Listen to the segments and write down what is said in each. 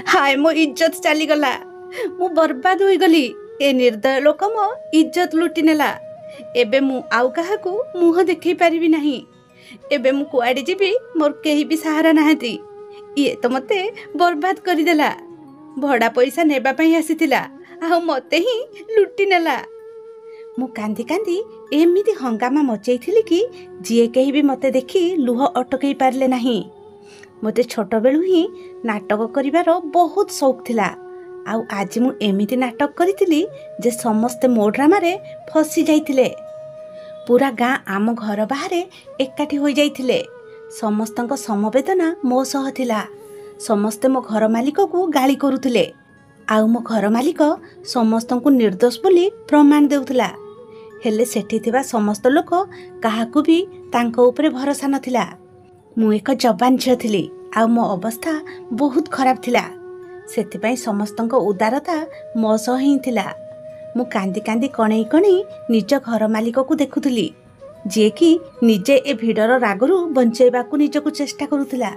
हाय मो इज्जत चलीगला मु बर्बाद हो गली। ए निर्दय लोक मो इज्जत लुटि नेला। एबे मु आउ काहाकू मुह देखै पारिबी नाही। एबे मु कुआडे जीबी मोर केही भी सहारा नाहती। ये तो मते बर्बाद करी देला। भड़ा पैसा नेबा पई आसीतिला आ मते ही लुटि नेला। मु कांदी कांदी एमिति हंगामा मचैथिली कि जिए केही भी मते देखि लुह अटकई पारले नाही। मते छोट बेलु ही नाटक करिवार बहुत शौक थिला। आउ आज मु एमिति नाटक करितिली जे समस्ते मो ड्रामा रे फसी जाइतिले। पूरा गाँ आम घर बाहर एकाठी हो जाइतिले। समस्तंक समवेदना मो सह थिला। समस्ते मो घर मालिक को गाली करुथिले। आउ मो घर मालिक समस्तंकु निर्दोष बोली प्रमाण देउथिला। हेले सेठी थिबा समस्त लोक काहाकू भी तांको ऊपर भरोसा नथिला। मु एक जवान झियो थिली आ मो अवस्था बहुत खराब थिला। सेथिपाई समस्तंक उदारता मो सह ही थिला। मु कांदी कांदी कणई कणई निज घर मालिक को देखुथिली जे कि निजे ए भिडर रागरू बंचेबाकू निजकू चेष्टा करुथिला।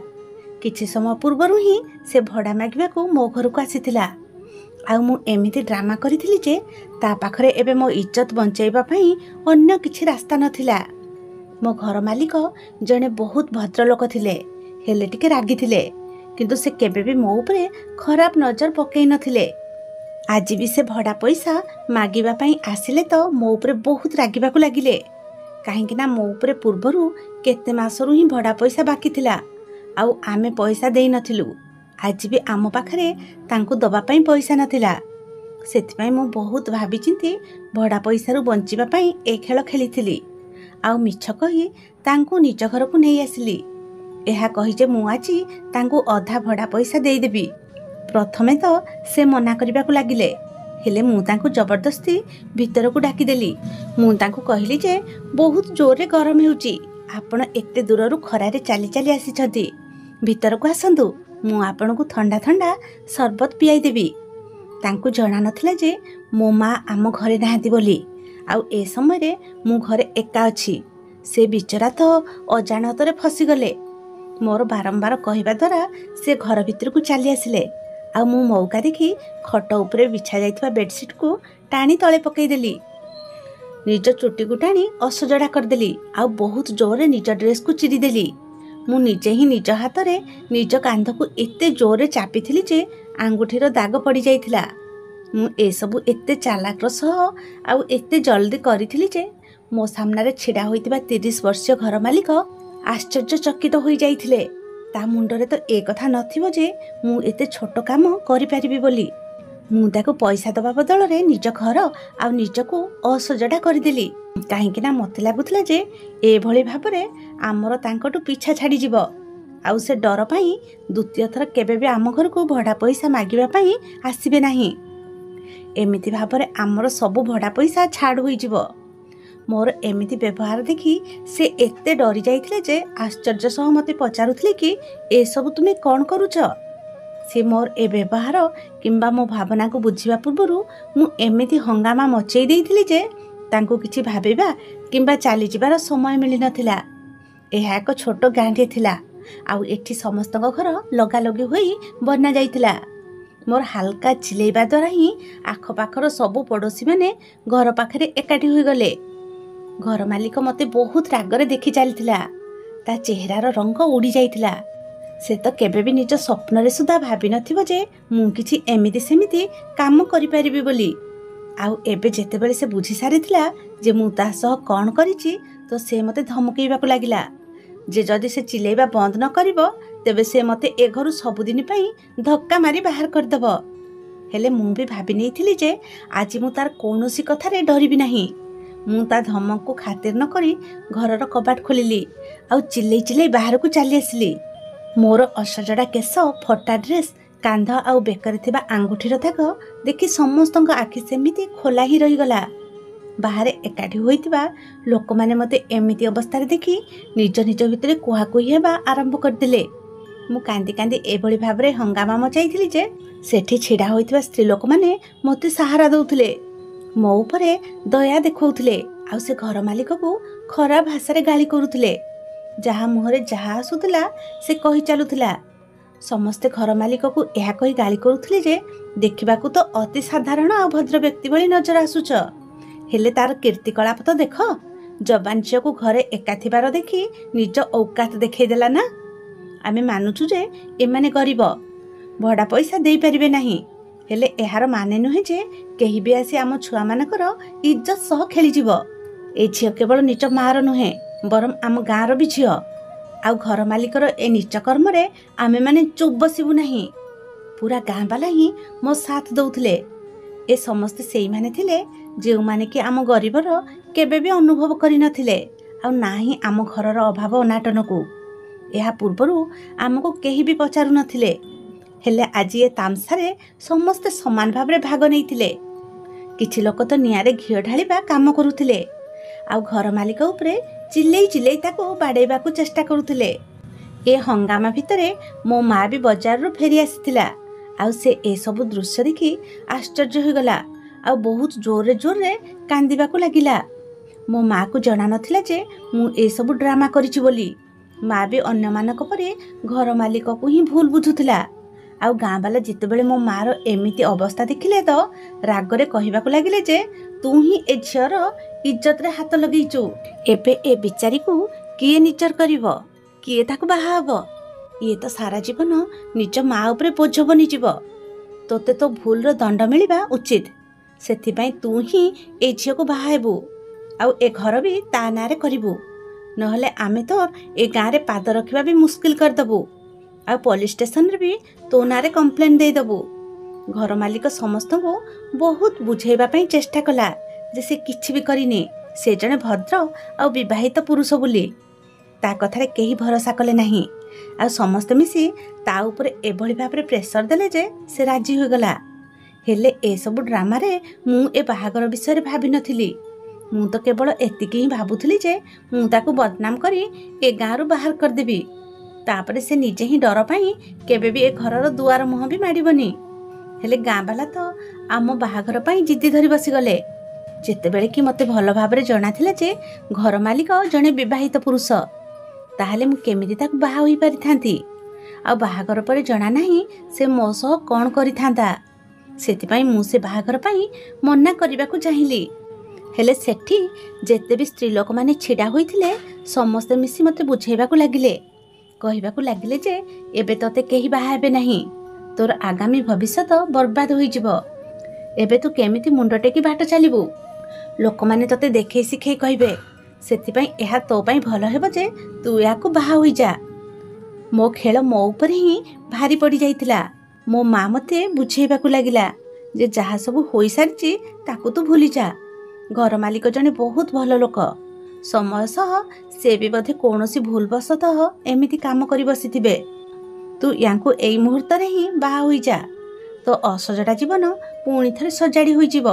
किछि समय पूर्वरु ही से भड़ा मागिबाकू मो घर को आसीथिला। आ मु एमिति ड्रामा करिथिली जे ता पाखरे एबे मो इज्जत बंचेबा पई अन्य किछि रास्ता नथिला। मो घर मालिक जने बहुत भद्र लोक थिले। हेले टिके रागी थिले किंतु से केबे भी मो ऊपर खराब नजर पकई नथिले। आज भी से भड़ा पैसा मागिबा पई आसिले तो मो ऊपर बहुत रागिबाकू लागिले। काहेकि ना मो ऊपर पूर्वरु केते मासरु ही भड़ा पैसा बाकी थिला। आउ आमे पैसा देई नथिलु। आज भी आम पाखरे तांको दबा पई पैसा नथिला। सेथिपाई मु बहुत भाबी चिंती भड़ा पैसारु बंचिबा पई ए खेल खेलिथिली। आउ मिछ कही तांको निज घर को नहीं आसिली। एहा कही जे मु आजी तांको अधा भड़ा पैसा देई देबी। प्रथमे तो से मना करबाकू लागिले। हेले मु तांको जबरदस्ती भीतर को डाकी देली। मु तांको कहली जे बहुत जोरे गरम हेउची। आपण एते दूररु खरारे चाली चाली आसीछथि। भीतर को आसंतु मु आपण को ठंडा ठंडा सरबत पियाई देबी। तांको जणा नथिला जे मो माँ आम घरे नाहंती बोली। आउ ए समय रे मु घरे एका अछि। से बिचरा तो अजाणतरे फसी गले। मोर बारंबार कहवा द्वारा से घर भीतर को चली आसिले। आउ मु मौका देखी खट उपरे बिछा जाइथिबा बेडशीट को टाणी तले पकई देली। निज चुटी को टाणी असजड़ा करदेली। आउ बहुत जोरे निज ड्रेस को चिरी देली। मु निजे ही निज हाथ रे निज कांध को एते जोरे चापीथिली जे आंगुठीर दाग पड़ी जाइथिला। मु ए सबु एते चालाक सह आउ एते जल्दी करिथिली जे मो सामने छिड़ा होइतिबा 30 वर्षीय घर मालिक आश्चर्यचकित हो जाइथिले। ता मुंडरे तो ए कथा नथिबो जे मु एते छोट काम करि पारिबी बोली। मु ताको पैसा दबा बदल रे निज घर आ निजको असजड़ा कर देली। काहेकि ना मते लागुथला जे ए भली भाबरे आमर तांकटू पीछा छाड़ी जिवो। आउ से डर पई द्वितीय थर केबे भी आम घर को भड़ा पैसा मागिबा पई आसीबे नाही। एमिति भाबरे आमर सब भड़ा पैसा छाड़ होई जिवो। मोर एमिति व्यवहार देखी से एते डरी जाइथिले जे आश्चर्य सह मते पचारुथले कि ए सब तुमे कोन करूछ। से मोर ए व्यवहार किंबा मो भावना को बुझिबा पूर्वरु मु एमिति हंगामा मचेई देइथिले जे तांको किछि भाबिबा किंबा चाली जिबार समय मिली नथिला। एहा एक छोट गांठे थिला। आउ एठी समस्तक घर लगा लगी होई बना जाइथिला। मोर हल्का चिलेइबा द्वारा ही आख पाखर सबु पड़ोसी माने घर पाखरे एकाठी होई गले। घर मालिक मते बहुत रागरे देखि चलथिला। ता चेहरार रंग उड़ी जाइथिला। से तो केबे भी निज स्वप्न रे सुधा भाबी नथिबो जे मु किछि एमिति सेमिति काम करि परिबी बोली। आउ एबे जेतेबेले से बुझी सारिथिला जे मु ता सह कोन करिछि तो से मते धमकेइबाकू लागिला जे जदि से चिलेइबा बंद न करिवो तेबे से मते ए घरु सबुदिन पई धक्का मारी बाहर कर देबो। हेले मु भी भाबी नेइथिली जे आज मु तार कोनोसी कथारे डरिबी नाही। मु ता धमक को खातिर न करी घरर कबाट खोलिली। आउ चिल्लै चिल्लै बाहर को चली आसिली। मोर असजड़ा केस फटा ड्रेस कांध आउ बेकर थिबा आंगुठीर दाग देखि समस्तक आखि सेमिति खोला ही रही गला। बाहर एकाठी होइतिबा लोक माने मते एमिति अवस्था रे देखि निज निज भितरे कुहा कुही हेबा आरंभ कर दिले। मु कांदी कांदी एभली भाबरे हंगामा मचाइथिली जे सेठी छिड़ा होइतिबा स्त्री लोक माने मते सहारा दउथिले। मो उपरे दया देखौथिले। आउ से घर मालिक को खराब भाषा रे गाली करुथिले। जहा मुहरे जहा आसुथिला से कही चलुथिला। ସମସ୍ତେ ଘର ମାଲିକକୁ ଏହା କହି ଗାଳି କରୁଥିଲେ ଯେ ଦେଖିବାକୁ ତ ଅତି ସାଧାରଣ ଆଉ ଭଦ୍ର ବ୍ୟକ୍ତି ଭଳି ନଜର ଆସୁଛ, ହେଲେ ତାର କୀର୍ତ୍ତିକଳାପ ତ ଦେଖ। ଯବାନ ଝିଅକୁ ଘରେ ଏକା ଥିବାର ଦେଖି ନିଜ ଔକାତ ଦେଖେଇଦେଲା ନା। ଆମେ ମାନୁଛୁ ଯେ ଏମାନେ ଗରିବ, ଭଡ଼ା ପଇସା ଦେଇପାରିବେ ନାହିଁ, ହେଲେ ଏହାର ମାନେ ନୁହେଁ ଯେ କେହି ବି ଆସି ଆମ ଛୁଆମାନଙ୍କର ଇଜ୍ଜତ ସହ ଖେଳିଯିବ। ଏ ଝିଅ କେବଳ ନିଜ ମାଆର ନୁହେଁ, ବରଂ ଆମ ଗାଁର ବି ଝିଅ। ଆଉ ଘର ମାଲିକର ଏ ନିଚ କର୍ମରେ ଆମେମାନେ ଚୁପ୍ ବସିବୁ ନାହିଁ। ପୁରା ଗାଁ ବାଲା ହିଁ ମୋ ସାଥ ଦଉଥିଲେ। ଏ ସମସ୍ତେ ସେଇମାନେ ଥିଲେ ଯେଉଁମାନେ କି ଆମ ଗରିବର କେବେ ବି ଅନୁଭବ କରିନଥିଲେ, ଆଉ ନା ହିଁ ଆମ ଘରର ଅଭାବ ଅନାଟନକୁ। ଏହା ପୂର୍ବରୁ ଆମକୁ କେହି ବି ପଚାରୁନଥିଲେ, ହେଲେ ଆଜି ଏ ତାମସାରେ ସମସ୍ତେ ସମାନ ଭାବରେ ଭାଗ ନେଇଥିଲେ। କିଛି ଲୋକ ତ ନିଆଁରେ ଘିଅ ଢାଳିବା କାମ କରୁଥିଲେ, ଆଉ ଘର ମାଲିକ ଉପରେ ଚିଲେଇ ଚିଲେଇ ତାକୁ ବାଡ଼େଇବାକୁ ଚେଷ୍ଟା କରୁଥିଲେ। ଏ ହଙ୍ଗାମା ଭିତରେ ମୋ ମା ବି ବଜାରରୁ ଫେରି ଆସିଥିଲା, ଆଉ ସେ ଏସବୁ ଦୃଶ୍ୟ ଦେଖି ଆଶ୍ଚର୍ଯ୍ୟ ହୋଇଗଲା, ଆଉ ବହୁତ ଜୋରରେ ଜୋରରେ କାନ୍ଦିବାକୁ ଲାଗିଲା। ମୋ ମାକୁ ଜଣା ନଥିଲା ଯେ ମୁଁ ଏସବୁ ଡ୍ରାମା କରିଛି ବୋଲି। ମା ବି ଅନ୍ୟମାନଙ୍କ ପରି ଘର ମାଲିକକୁ ହିଁ ଭୁଲ ବୁଝୁଥିଲା। ଆଉ ଗାଁ ବାଲା ଯେତେବେଳେ ମୋ ମାର ଏମିତି ଅବସ୍ଥା ଦେଖିଲେ ତ ରାଗରେ କହିବାକୁ ଲାଗିଲେ ଯେ ତୁ ହିଁ ଏ ଝିଅର ଇଜ୍ଜତରେ ହାତ ଲଗେଇଛୁ। ଏବେ ଏ ବିଚାରୀକୁ କିଏ ନିଜର କରିବ, କିଏ ତାକୁ ବାହା ହବ? ଇଏ ତ ସାରା ଜୀବନ ନିଜ ମା ଉପରେ ବୋଝ ବନିଯିବ। ତୋତେ ତୋ ଭୁଲର ଦଣ୍ଡ ମିଳିବା ଉଚିତ, ସେଥିପାଇଁ ତୁ ହିଁ ଏ ଝିଅକୁ ବାହା ହେବୁ, ଆଉ ଏ ଘର ବି ତା ନାଁରେ କରିବୁ, ନହେଲେ ଆମେ ତ ଏ ଗାଁରେ ପାଦ ରଖିବା ବି ମୁସ୍କିଲ କରିଦେବୁ, ଆଉ ପୋଲିସ ଷ୍ଟେସନରେ ବି ତୋ ନାଁରେ କମ୍ପ୍ଲେନ ଦେଇଦେବୁ। ଘର ମାଲିକ ସମସ୍ତଙ୍କୁ ବହୁତ ବୁଝେଇବା ପାଇଁ ଚେଷ୍ଟା କଲା ଯେ ସେ କିଛି ବି କରିନି, ସେ ଜଣେ ଭଦ୍ର ଆଉ ବିବାହିତ ପୁରୁଷ ବୋଲି। ତା କଥାରେ କେହି ଭରସା କଲେ ନାହିଁ, ଆଉ ସମସ୍ତେ ମିଶି ତା ଉପରେ ଏଭଳି ଭାବରେ ପ୍ରେସର ଦେଲେ ଯେ ସେ ରାଜି ହୋଇଗଲା। ହେଲେ ଏସବୁ ଡ୍ରାମାରେ ମୁଁ ଏ ବାହାଘର ବିଷୟରେ ଭାବିନଥିଲି। ମୁଁ ତ କେବଳ ଏତିକି ହିଁ ଭାବୁଥିଲି ଯେ ମୁଁ ତାକୁ ବଦନାମ କରି ଏ ଗାଁରୁ ବାହାର କରିଦେବି, ତାପରେ ସେ ନିଜେ ହିଁ ଡର ପାଇଁ କେବେ ବି ଏ ଘରର ଦୁଆର ମୁହଁ ବି ମାଡ଼ିବନି। ହେଲେ ଗାଁ ବାଲା ତ ଆମ ବାହାଘର ପାଇଁ ଜିଦି ଧରି ବସିଗଲେ, ଯେତେବେଳେ କି ମୋତେ ଭଲ ଭାବରେ ଜଣାଥିଲା ଯେ ଘର ମାଲିକ ଜଣେ ବିବାହିତ ପୁରୁଷ। ତାହେଲେ ମୁଁ କେମିତି ତାକୁ ବାହା ହୋଇପାରିଥାନ୍ତି? ଆଉ ବାହାଘର ପରେ ଜଣା ନାହିଁ ସେ ମୋ ସହ କ'ଣ କରିଥାନ୍ତା। ସେଥିପାଇଁ ମୁଁ ସେ ବାହାଘର ପାଇଁ ମନା କରିବାକୁ ଚାହିଁଲି। ହେଲେ ସେଠି ଯେତେ ବି ସ୍ତ୍ରୀ ଲୋକମାନେ ଛିଡ଼ା ହୋଇଥିଲେ ସମସ୍ତେ ମିଶି ମୋତେ ବୁଝେଇବାକୁ ଲାଗିଲେ, କହିବାକୁ ଲାଗିଲେ ଯେ ଏବେ ତୋତେ କେହି ବାହା ହେବେ ନାହିଁ, ତୋର ଆଗାମୀ ଭବିଷ୍ୟତ ବର୍ବାଦ ହୋଇଯିବ। ଏବେ ତୁ କେମିତି ମୁଣ୍ଡ ଟେକି ବାଟ ଚାଲିବୁ? ଲୋକମାନେ ତୋତେ ଦେଖେଇ ଶିଖେଇ କହିବେ, ସେଥିପାଇଁ ଏହା ତୋ ପାଇଁ ଭଲ ହେବ ଯେ ତୁ ଏହାକୁ ବାହା ହୋଇଯା। ମୋ ଖେଳ ମୋ ଉପରେ ହିଁ ଭାରି ପଡ଼ିଯାଇଥିଲା। ମୋ ମା ମୋତେ ବୁଝେଇବାକୁ ଲାଗିଲା ଯେ ଯାହା ସବୁ ହୋଇସାରିଛି ତାକୁ ତୁ ଭୁଲିଯା। ଘର ମାଲିକ ଜଣେ ବହୁତ ଭଲ ଲୋକ, ସମୟ ସହ ସେ ବି ବୋଧେ କୌଣସି ଭୁଲବଶତଃ ଏମିତି କାମ କରି ବସିଥିବେ। ତୁ ୟାଙ୍କୁ ଏଇ ମୁହୂର୍ତ୍ତରେ ହିଁ ବାହା ହୋଇଯା, ତୋ ଅସଜଡ଼ା ଜୀବନ ପୁଣି ଥରେ ସଜାଡ଼ି ହୋଇଯିବ।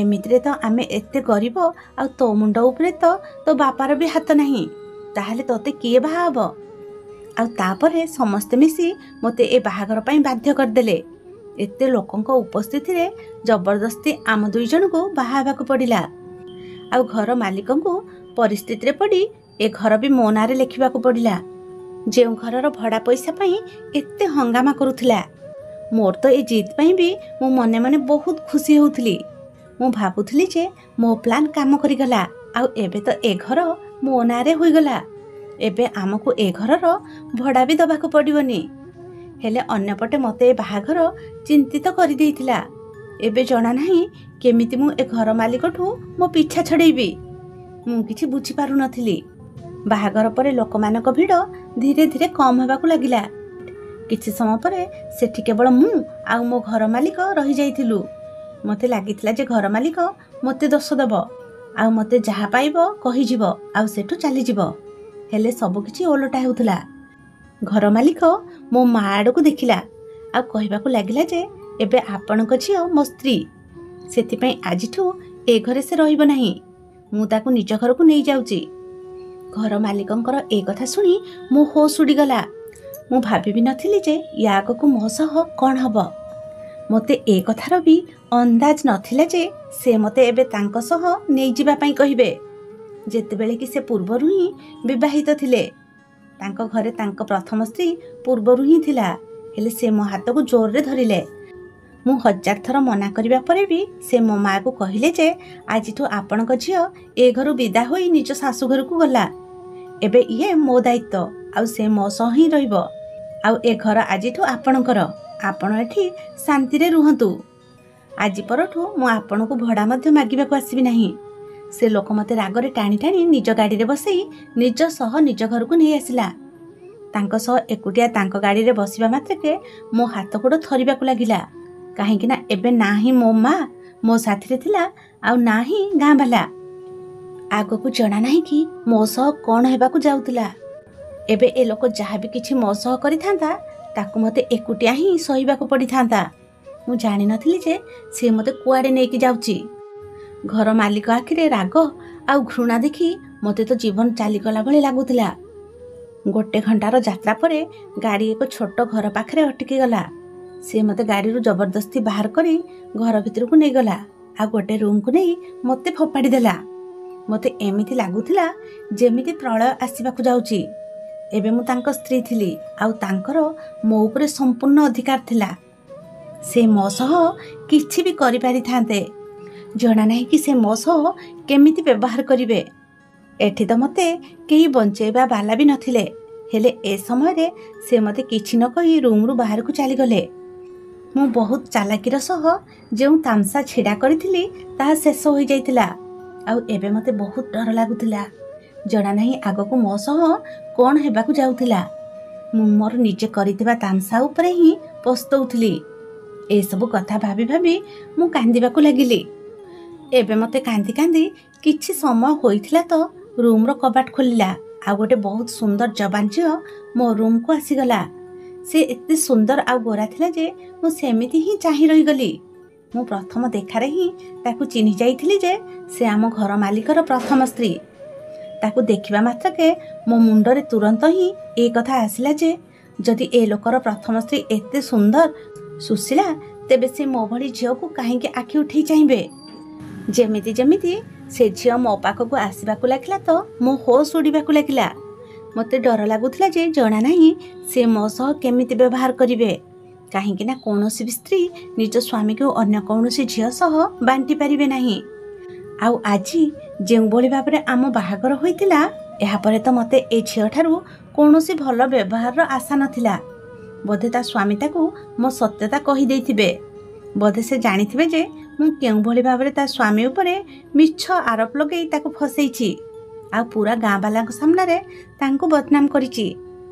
ଏମିତିରେ ତ ଆମେ ଏତେ ଗରିବ, ଆଉ ତୋ ମୁଣ୍ଡ ଉପରେ ତ ତୋ ବାପାର ବି ହାତ ନାହିଁ, ତାହେଲେ ତୋତେ କିଏ ବାହା ହବ? ଆଉ ତାପରେ ସମସ୍ତେ ମିଶି ମୋତେ ଏ ବାହାଘର ପାଇଁ ବାଧ୍ୟ କରିଦେଲେ। ଏତେ ଲୋକଙ୍କ ଉପସ୍ଥିତିରେ ଜବରଦସ୍ତି ଆମ ଦୁଇ ଜଣଙ୍କୁ ବାହା ହେବାକୁ ପଡ଼ିଲା। ଆଉ ଘର ମାଲିକଙ୍କୁ ପରିସ୍ଥିତିରେ ପଡ଼ି ଏ ଘର ବି ମୋ ନାଁରେ ଲେଖିବାକୁ ପଡ଼ିଲା, ଯେଉଁ ଘରର ଭଡ଼ା ପଇସା ପାଇଁ ଏତେ ହଙ୍ଗାମା କରୁଥିଲା। ମୋର ତ ଏ ଜିଦ୍ ପାଇଁ ବି ମୁଁ ମନେ ମନେ ବହୁତ ଖୁସି ହେଉଥିଲି। ମୁଁ ଭାବୁଥିଲି ଯେ ମୋ ପ୍ଲାନ୍ କାମ କରିଗଲା, ଆଉ ଏବେ ତ ଏ ଘର ମୋ ନାଁରେ ହୋଇଗଲା। ଏବେ ଆମକୁ ଏ ଘରର ଭଡ଼ା ବି ଦେବାକୁ ପଡ଼ିବନି। ହେଲେ ଅନ୍ୟପଟେ ମୋତେ ଏ ବାହାଘର ଚିନ୍ତିତ କରିଦେଇଥିଲା। ଏବେ ଜଣା ନାହିଁ କେମିତି ମୁଁ ଏ ଘର ମାଲିକଠୁ ମୋ ପିଛା ଛଡ଼େଇବି। ମୁଁ କିଛି ବୁଝିପାରୁନଥିଲି। ବାହାଘର ପରେ ଲୋକମାନଙ୍କ ଭିଡ଼ ଧୀରେ ଧୀରେ କମ୍ ହେବାକୁ ଲାଗିଲା। କିଛି ସମୟ ପରେ ସେଠି କେବଳ ମୁଁ ଆଉ ମୋ ଘର ମାଲିକ ରହିଯାଇଥିଲୁ। ମୋତେ ଲାଗିଥିଲା ଯେ ଘର ମାଲିକ ମୋତେ ଦୋଷ ଦେବ, ଆଉ ମୋତେ ଯାହା ପାଇବ କହିଯିବ, ଆଉ ସେଠୁ ଚାଲିଯିବ। ହେଲେ ସବୁକିଛି ଓଲଟା ହେଉଥିଲା। ଘର ମାଲିକ ମୋ ମା ଆଡ଼କୁ ଦେଖିଲା, ଆଉ କହିବାକୁ ଲାଗିଲା ଯେ ଏବେ ଆପଣଙ୍କ ଝିଅ ମୋ ସ୍ତ୍ରୀ, ସେଥିପାଇଁ ଆଜିଠୁ ଏ ଘରେ ସେ ରହିବ ନାହିଁ, ମୁଁ ତାକୁ ନିଜ ଘରକୁ ନେଇଯାଉଛି। ଘର ମାଲିକଙ୍କର ଏ କଥା ଶୁଣି ମୋ ହୋସ୍ ଉଡ଼ିଗଲା। ମୁଁ ଭାବିବି ନଥିଲି ଯେ ୟା ଆଗକୁ ମୋ ସହ କ'ଣ ହବ। ମୋତେ ଏ କଥାର ବି ଅନ୍ଦାଜ ନଥିଲା ଯେ ସେ ମୋତେ ଏବେ ତାଙ୍କ ସହ ନେଇଯିବା ପାଇଁ କହିବେ, ଯେତେବେଳେ କି ସେ ପୂର୍ବରୁ ହିଁ ବିବାହିତ ଥିଲେ। ତାଙ୍କ ଘରେ ତାଙ୍କ ପ୍ରଥମ ସ୍ତ୍ରୀ ପୂର୍ବରୁ ହିଁ ଥିଲା, ହେଲେ ସେ ମୋ ହାତକୁ ଜୋରରେ ଧରିଲେ। ମୁଁ 1000 ଥର ମନା କରିବା ପରେ ବି ସେ ମୋ ମାଆକୁ କହିଲେ ଯେ ଆଜିଠୁ ଆପଣଙ୍କ ଝିଅ ଏ ଘରୁ ବିଦା ହୋଇ ନିଜ ଶାଶୁଘରକୁ ଗଲା। ଏବେ ଇଏ ମୋ ଦାୟିତ୍ୱ, ଆଉ ସେ ମୋ ସହ ହିଁ ରହିବ। ଆଉ ଏ ଘର ଆଜିଠୁ ଆପଣଙ୍କର, ଆପଣ ଏଠି ଶାନ୍ତିରେ ରୁହନ୍ତୁ। ଆଜି ପରଠୁ ମୁଁ ଆପଣଙ୍କୁ ଭଡ଼ା ମଧ୍ୟ ମାଗିବାକୁ ଆସିବି ନାହିଁ। ସେ ଲୋକ ମୋତେ ରାଗରେ ଟାଣି ଟାଣି ନିଜ ଗାଡ଼ିରେ ବସେଇ ନିଜ ସହ ନିଜ ଘରକୁ ନେଇ ଆସିଲା। ତାଙ୍କ ସହ ଏକୁଟିଆ ତାଙ୍କ ଗାଡ଼ିରେ ବସିବା ମାତ୍ରକେ ମୋ ହାତ ଗୋଡ଼ ଥରିବାକୁ ଲାଗିଲା। କାହିଁକି ନା ଏବେ ନା ହିଁ ମୋ ମା ମୋ ସାଥିରେ ଥିଲା, ଆଉ ନା ହିଁ ଗାଁ ବାଲା। ଆଗକୁ ଜଣା ନାହିଁ କି ମୋ ସହ କ'ଣ ହେବାକୁ ଯାଉଥିଲା। ଏବେ ଏ ଲୋକ ଯାହା ବି କିଛି ମୋ ସହ କରିଥାନ୍ତା ତାକୁ ମୋତେ ଏକୁଟିଆ ହିଁ ସହିବାକୁ ପଡ଼ିଥାନ୍ତା। ମୁଁ ଜାଣିନଥିଲି ଯେ ସେ ମୋତେ କୁଆଡ଼େ ନେଇକି ଯାଉଛି। ଘର ମାଲିକ ଆଖିରେ ରାଗ ଆଉ ଘୃଣା ଦେଖି ମୋତେ ତ ଜୀବନ ଚାଲିଗଲା ଭଳି ଲାଗୁଥିଲା। 1 ଘଣ୍ଟାର ଯାତ୍ରା ପରେ ଗାଡ଼ି ଏକ ଛୋଟ ଘର ପାଖରେ ଅଟକିଗଲା। ସେ ମୋତେ ଗାଡ଼ିରୁ ଜବରଦସ୍ତି ବାହାର କରି ଘର ଭିତରକୁ ନେଇଗଲା, ଆଉ ଗୋଟେ ରୁମ୍କୁ ନେଇ ମୋତେ ଫୋପାଡ଼ି ଦେଲା। ମୋତେ ଏମିତି ଲାଗୁଥିଲା ଯେମିତି ପ୍ରଳୟ ଆସିବାକୁ ଯାଉଛି। ଏବେ ମୁଁ ତାଙ୍କ ସ୍ତ୍ରୀ ଥିଲି, ଆଉ ତାଙ୍କର ମୋ ଉପରେ ସମ୍ପୂର୍ଣ୍ଣ ଅଧିକାର ଥିଲା। ସେ ମୋ ସହ କିଛି ବି କରିପାରିଥାନ୍ତେ। ଜଣା ନାହିଁ କି ସେ ମୋ ସହ କେମିତି ବ୍ୟବହାର କରିବେ। ଏଠି ତ ମୋତେ କେହି ବଞ୍ଚେଇବା ବାଲା ବି ନଥିଲେ, ହେଲେ ଏ ସମୟରେ ସେ ମୋତେ କିଛି ନ କହି ରୁମ୍ରୁ ବାହାରକୁ ଚାଲିଗଲେ। ମୁଁ ବହୁତ ଚାଲାକିର ସହ ଯେଉଁ ତାମସା ଛିଡ଼ା କରିଥିଲି ତାହା ଶେଷ ହୋଇଯାଇଥିଲା, ଆଉ ଏବେ ମୋତେ ବହୁତ ଡର ଲାଗୁଥିଲା। ଜଣା ନାହିଁ ଆଗକୁ ମୋ ସହ କ'ଣ ହେବାକୁ ଯାଉଥିଲା। ମୁଁ ମୋର ନିଜେ କରିଥିବା ତାମସା ଉପରେ ହିଁ ପସ୍ତଉଥିଲି। ଏସବୁ କଥା ଭାବି ଭାବି ମୁଁ କାନ୍ଦିବାକୁ ଲାଗିଲି। ଏବେ ମୋତେ କାନ୍ଦି କାନ୍ଦି କିଛି ସମୟ ହୋଇଥିଲା ତ ରୁମ୍ର କବାଟ ଖୋଲିଲା, ଆଉ ଗୋଟେ ବହୁତ ସୁନ୍ଦର ଯବାନ ଝିଅ ମୋ ରୁମ୍କୁ ଆସିଗଲା। ସେ ଏତେ ସୁନ୍ଦର ଆଉ ଗୋରା ଥିଲା ଯେ ମୁଁ ସେମିତି ହିଁ ଚାହିଁ ରହିଗଲି। ମୁଁ ପ୍ରଥମ ଦେଖାରେ ହିଁ ତାକୁ ଚିହ୍ନି ଯାଇଥିଲି ଯେ ସେ ଆମ ଘର ମାଲିକର ପ୍ରଥମ ସ୍ତ୍ରୀ। ତାକୁ ଦେଖିବା ମାତ୍ରକେ ମୋ ମୁଣ୍ଡରେ ତୁରନ୍ତ ହିଁ ଏ କଥା ଆସିଲା ଯେ ଯଦି ଏ ଲୋକର ପ୍ରଥମ ସ୍ତ୍ରୀ ଏତେ ସୁନ୍ଦର ସୁଶୀଳା, ତେବେ ସେ ମୋ ଭଳି ଝିଅକୁ କାହିଁକି ଆଖି ଉଠେଇ ଚାହିଁବେ। ଯେମିତି ଯେମିତି ସେ ଝିଅ ମୋ ପାଖକୁ ଆସିବାକୁ ଲାଗିଲା ତ ମୋ ହୋସ୍ ଉଡ଼ିବାକୁ ଲାଗିଲା। ମୋତେ ଡର ଲାଗୁଥିଲା ଯେ ଜଣା ନାହିଁ ସେ ମୋ ସହ କେମିତି ବ୍ୟବହାର କରିବେ, କାହିଁକି ନା କୌଣସି ବି ସ୍ତ୍ରୀ ନିଜ ସ୍ୱାମୀକୁ ଅନ୍ୟ କୌଣସି ଝିଅ ସହ ବାଣ୍ଟି ପାରିବେ ନାହିଁ। ଆଉ ଆଜି ଯେଉଁଭଳି ଭାବରେ ଆମ ବାହାଘର ହୋଇଥିଲା, ଏହାପରେ ତ ମୋତେ ଏ ଝିଅଠାରୁ କୌଣସି ଭଲ ବ୍ୟବହାରର ଆଶା ନଥିଲା। ବୋଧେ ତା ସ୍ୱାମୀ ତାକୁ ମୋ ସତ୍ୟତା କହିଦେଇଥିବେ। ବୋଧେ ସେ ଜାଣିଥିବେ ଯେ ମୁଁ କେଉଁଭଳି ଭାବରେ ତା ସ୍ୱାମୀ ଉପରେ ମିଛ ଆରୋପ ଲଗାଇ ତାକୁ ଫସେଇଛି, ଆଉ ପୁରା ଗାଁ ବାଲାଙ୍କ ସାମ୍ନାରେ ତାଙ୍କୁ ବଦନାମ କରିଛି।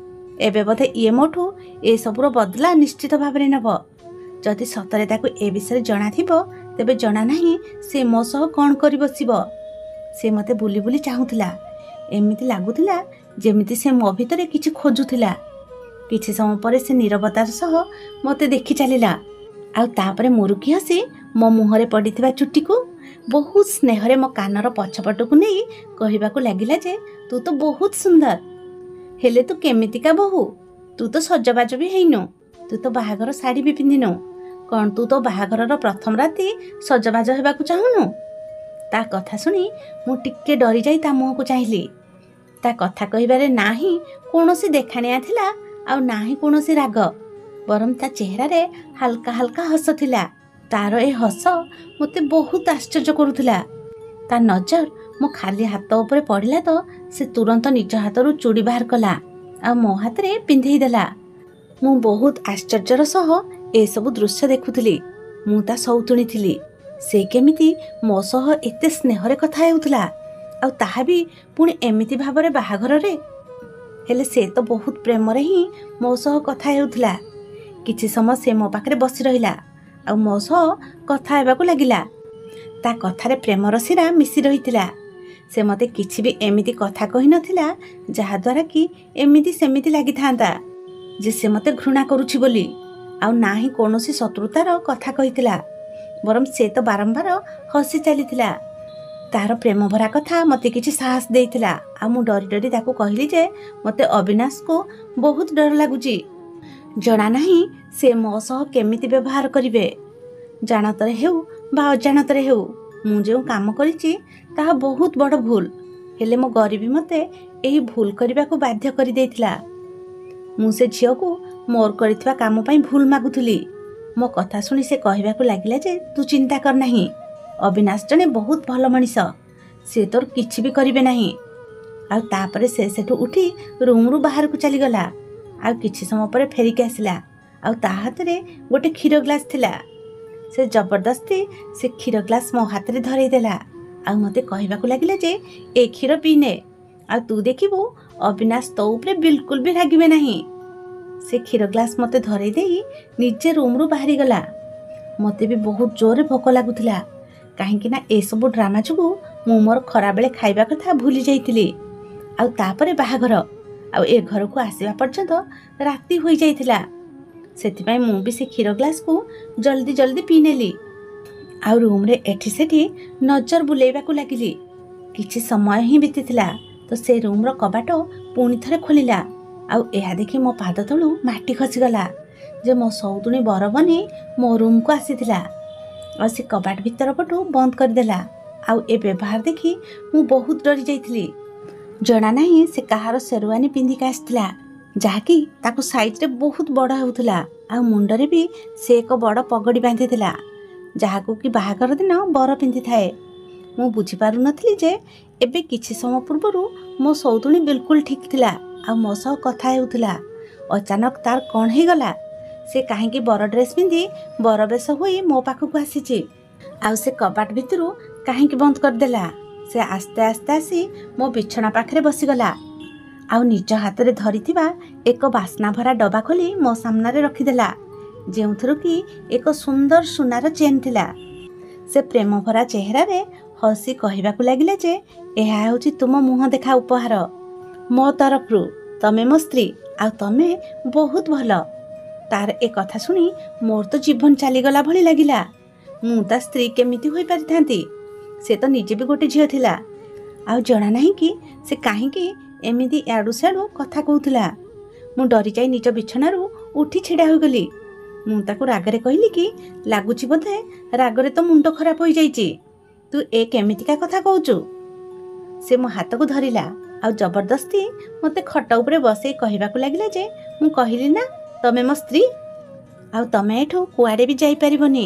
ଏବେ ବୋଧେ ଇଏ ମୋଠୁ ଏସବୁର ବଦଲା ନିଶ୍ଚିତ ଭାବରେ ନେବ। ଯଦି ସତରେ ତାକୁ ଏ ବିଷୟରେ ଜଣାଥିବ, ତେବେ ଜଣା ନାହିଁ ସେ ମୋ ସହ କ'ଣ କରି ବସିବ। ସେ ମୋତେ ବୁଲି ବୁଲି ଚାହୁଁଥିଲା। ଏମିତି ଲାଗୁଥିଲା ଯେମିତି ସେ ମୋ ଭିତରେ କିଛି ଖୋଜୁଥିଲା। କିଛି ସମୟ ପରେ ସେ ନୀରବତାର ସହ ମୋତେ ଦେଖି ଚାଲିଲା, ଆଉ ତାପରେ ମୁରୁକି ହସି ମୋ ମୁହଁରେ ପଡ଼ିଥିବା ଚୁଟିକୁ ବହୁତ ସ୍ନେହରେ ମୋ କାନର ପଛପଟକୁ ନେଇ କହିବାକୁ ଲାଗିଲା ଯେ ତୁ ତ ବହୁତ ସୁନ୍ଦର, ହେଲେ ତୁ କେମିତିକା ବୋହୂ? ତୁ ତ ସଜବାଜ ବି ହେଇନୁ, ତୁ ତ ବାହାଘର ଶାଢ଼ୀ ବି ପିନ୍ଧିନୁ। କ'ଣ ତୁ ତ ବାହାଘରର ପ୍ରଥମ ରାତି ସଜବାଜ ହେବାକୁ ଚାହୁଁନୁ? ତା କଥା ଶୁଣି ମୁଁ ଟିକେ ଡରିଯାଇ ତା ମୁହଁକୁ ଚାହିଁଲି। ତା କଥା କହିବାରେ ନା ହିଁ କୌଣସି ଦେଖାଣିଆ ଥିଲା, ଆଉ ନା ହିଁ କୌଣସି ରାଗ, ବରଂ ତା ଚେହେରାରେ ହାଲକା ହାଲକା ହସ ଥିଲା। ତାର ଏ ହସ ମୋତେ ବହୁତ ଆଶ୍ଚର୍ଯ୍ୟ କରୁଥିଲା। ତା ନଜର ମୋ ଖାଲି ହାତ ଉପରେ ପଡ଼ିଲା ତ ସେ ତୁରନ୍ତ ନିଜ ହାତରୁ ଚୁଡ଼ି ବାହାର କଲା, ଆଉ ମୋ ହାତରେ ପିନ୍ଧେଇ ଦେଲା। ମୁଁ ବହୁତ ଆଶ୍ଚର୍ଯ୍ୟର ସହ ଏସବୁ ଦୃଶ୍ୟ ଦେଖୁଥିଲି। ମୁଁ ତା ସଉତୁଣୀ ଥିଲି। ସେ କେମିତି ମୋ ସହ ଏତେ ସ୍ନେହରେ କଥା ହେଉଥିଲା, ଆଉ ତାହା ବି ପୁଣି ଏମିତି ଭାବରେ ବାହାଘରରେ। ହେଲେ ସେ ତ ବହୁତ ପ୍ରେମରେ ହିଁ ମୋ ସହ କଥା ହେଉଥିଲା। କିଛି ସମୟ ସେ ମୋ ପାଖରେ ବସି ରହିଲା, ଆଉ ମୋ ସହ କଥା ହେବାକୁ ଲାଗିଲା। ତା କଥାରେ ପ୍ରେମର ଶିରା ମିଶି ରହିଥିଲା। ସେ ମୋତେ କିଛି ବି ଏମିତି କଥା କହିନଥିଲା ଯାହାଦ୍ୱାରା କି ଏମିତି ସେମିତି ଲାଗିଥାନ୍ତା ଯେ ସେ ମୋତେ ଘୃଣା କରୁଛି ବୋଲି, ଆଉ ନା ହିଁ କୌଣସି ଶତ୍ରୁତାର କଥା କହିଥିଲା। ବରଂ ସେ ତ ବାରମ୍ବାର ହସି ଚାଲିଥିଲା। ତାର ପ୍ରେମ ଭରା କଥା ମୋତେ କିଛି ସାହସ ଦେଇଥିଲା, ଆଉ ମୁଁ ଡରି ଡରି ତାକୁ କହିଲି ଯେ ମୋତେ ଅବିନାଶକୁ ବହୁତ ଡର ଲାଗୁଛି। ଜଣା ନାହିଁ ସେ ମୋ ସହ କେମିତି ବ୍ୟବହାର କରିବେ। ଜାଣତରେ ହେଉ ବା ଅଜାଣତରେ ହେଉ, ମୁଁ ଯେଉଁ କାମ କରିଛି ତାହା ବହୁତ ବଡ଼ ଭୁଲ, ହେଲେ ମୋ ଗରିବୀ ମୋତେ ଏହି ଭୁଲ କରିବାକୁ ବାଧ୍ୟ କରିଦେଇଥିଲା। ମୁଁ ସେ ଝିଅକୁ ମୋର କରିଥିବା କାମ ପାଇଁ ଭୁଲ ମାଗୁଥିଲି। ମୋ କଥା ଶୁଣି ସେ କହିବାକୁ ଲାଗିଲା ଯେ ତୁ ଚିନ୍ତା କର ନାହିଁ, ଅବିନାଶ ଜଣେ ବହୁତ ଭଲ ମଣିଷ, ସେ ତୋର କିଛି ବି କରିବେ ନାହିଁ। ଆଉ ତାପରେ ସେ ସେଠୁ ଉଠି ରୁମ୍ରୁ ବାହାରକୁ ଚାଲିଗଲା। ଆଉ କିଛି ସମୟ ପରେ ଫେରିକି ଆସିଲା। ଆଉ ତା ହାତରେ ଗୋଟେ କ୍ଷୀର ଗ୍ଲାସ୍ ଥିଲା। ସେ ଜବରଦସ୍ତି ସେ କ୍ଷୀର ଗ୍ଲାସ୍ ମୋ ହାତରେ ଧରେଇ ଦେଲା। ଆଉ ମୋତେ କହିବାକୁ ଲାଗିଲା ଯେ ଏ କ୍ଷୀର ପିଇନେ, ଆଉ ତୁ ଦେଖିବୁ ଅବିନାଶ ତୋ ଉପରେ ବିଲକୁଲ ବି ରାଗିବେ ନାହିଁ। ସେ କ୍ଷୀର ଗ୍ଲାସ୍ ମୋତେ ଧରେଇ ଦେଇ ନିଜେ ରୁମ୍ରୁ ବାହାରିଗଲା। ମୋତେ ବି ବହୁତ ଜୋରରେ ଭୋକ ଲାଗୁଥିଲା, କାହିଁକି ନା ଏସବୁ ଡ୍ରାମା ଯୋଗୁଁ ମୁଁ ମୋର ଖରାବେଳେ ଖାଇବା କଥା ଭୁଲି ଯାଇଥିଲି। ଆଉ ତାପରେ ବାହାଘର, ଆଉ ଏ ଘରକୁ ଆସିବା ପର୍ଯ୍ୟନ୍ତ ରାତି ହୋଇଯାଇଥିଲା। ସେଥିପାଇଁ ମୁଁ ବି ସେ କ୍ଷୀର ଗ୍ଲାସ୍କୁ ଜଲ୍ଦି ଜଲ୍ଦି ପିଇନେଲି। ଆଉ ରୁମ୍ରେ ଏଠି ସେଠି ନଜର ବୁଲେଇବାକୁ ଲାଗିଲି। କିଛି ସମୟ ହିଁ ବିତିଥିଲା ତ ସେ ରୁମ୍ର କବାଟ ପୁଣି ଥରେ ଖୋଲିଲା। ଆଉ ଏହା ଦେଖି ମୋ ପାଦ ତଳୁ ମାଟି ଖସିଗଲା ଯେ ମୋ ସଉତୁଣୀ ବର ବନି ମୋ ରୁମ୍କୁ ଆସିଥିଲା। ଆଉ ସେ କବାଟ ଭିତର ପଟୁ ବନ୍ଦ କରିଦେଲା। ଆଉ ଏ ବ୍ୟବହାର ଦେଖି ମୁଁ ବହୁତ ଡରି ଯାଇଥିଲି। ଜଣା ନାହିଁ ସେ କାହାର ସେରୱାନୀ ପିନ୍ଧିକି ଆସିଥିଲା, ଯାହାକି ତାକୁ ସାଇଜ୍ରେ ବହୁତ ବଡ଼ ହେଉଥିଲା। ଆଉ ମୁଣ୍ଡରେ ବି ସେ ଏକ ବଡ଼ ପଗଡ଼ି ବାନ୍ଧିଥିଲା, ଯାହାକୁ କି ବାହାଘର ଦିନ ବର ପିନ୍ଧିଥାଏ। ମୁଁ ବୁଝିପାରୁନଥିଲି ଯେ ଏବେ କିଛି ସମୟ ପୂର୍ବରୁ ମୋ ସଉତୁଣୀ ବିଲକୁଲ ଠିକ୍ ଥିଲା ଆଉ ମୋ ସହ କଥା ହେଉଥିଲା। ଅଚାନକ ତାର କ'ଣ ହେଇଗଲା? ସେ କାହିଁକି ବର ଡ୍ରେସ୍ ପିନ୍ଧି ବର ବେଶ ହୋଇ ମୋ ପାଖକୁ ଆସିଛି? ଆଉ ସେ କବାଟ ଭିତରୁ କାହିଁକି ବନ୍ଦ କରିଦେଲା? ସେ ଆସ୍ତେ ଆସ୍ତେ ଆସି ମୋ ବିଛଣା ପାଖରେ ବସିଗଲା। ଆଉ ନିଜ ହାତରେ ଧରିଥିବା ଏକ ବାସ୍ନା ଭରା ଡବା ଖୋଲି ମୋ ସାମ୍ନାରେ ରଖିଦେଲା, ଯେଉଁଥିରୁ କି ଏକ ସୁନ୍ଦର ସୁନାର ଚେନ୍ ଥିଲା। ସେ ପ୍ରେମ ଭରା ଚେହେରାରେ ହସି କହିବାକୁ ଲାଗିଲା ଯେ ଏହା ହେଉଛି ତୁମ ମୁହଁ ଦେଖା ଉପହାର ମୋ ତରଫରୁ, ତମେ ମୋ ସ୍ତ୍ରୀ, ଆଉ ତମେ ବହୁତ ଭଲ। ତାର ଏ କଥା ଶୁଣି ମୋର ତ ଜୀବନ ଚାଲିଗଲା ଭଳି ଲାଗିଲା। ମୁଁ ତା ସ୍ତ୍ରୀ କେମିତି ହୋଇପାରିଥାନ୍ତି? ସେ ତ ନିଜେ ବି ଗୋଟେ ଝିଅ ଥିଲା। ଆଉ ଜଣା ନାହିଁ କି ସେ କାହିଁକି ଏମିତି ଆଡ଼ୁ ସାଡ଼ୁ କଥା କହୁଥିଲା। ମୁଁ ଡରିଯାଇ ନିଜ ବିଛଣାରୁ ଉଠି ଛିଡ଼ା ହୋଇଗଲି। ମୁଁ ତାକୁ ରାଗରେ କହିଲି କି ଲାଗୁଛି ବୋଧେ ରାଗରେ ତ ମୁଣ୍ଡ ଖରାପ ହୋଇଯାଇଛି, ତୁ ଏ କେମିତିକା କଥା କହୁଛୁ? ସେ ମୋ ହାତକୁ ଧରିଲା ଆଉ ଜବରଦସ୍ତି ମୋତେ ଖଟ ଉପରେ ବସେଇ କହିବାକୁ ଲାଗିଲା ଯେ ମୁଁ କହିଲି ନା ତମେ ମୋ ସ୍ତ୍ରୀ, ଆଉ ତମେ ଏଠୁ କୁଆଡ଼େ ବି ଯାଇପାରିବନି।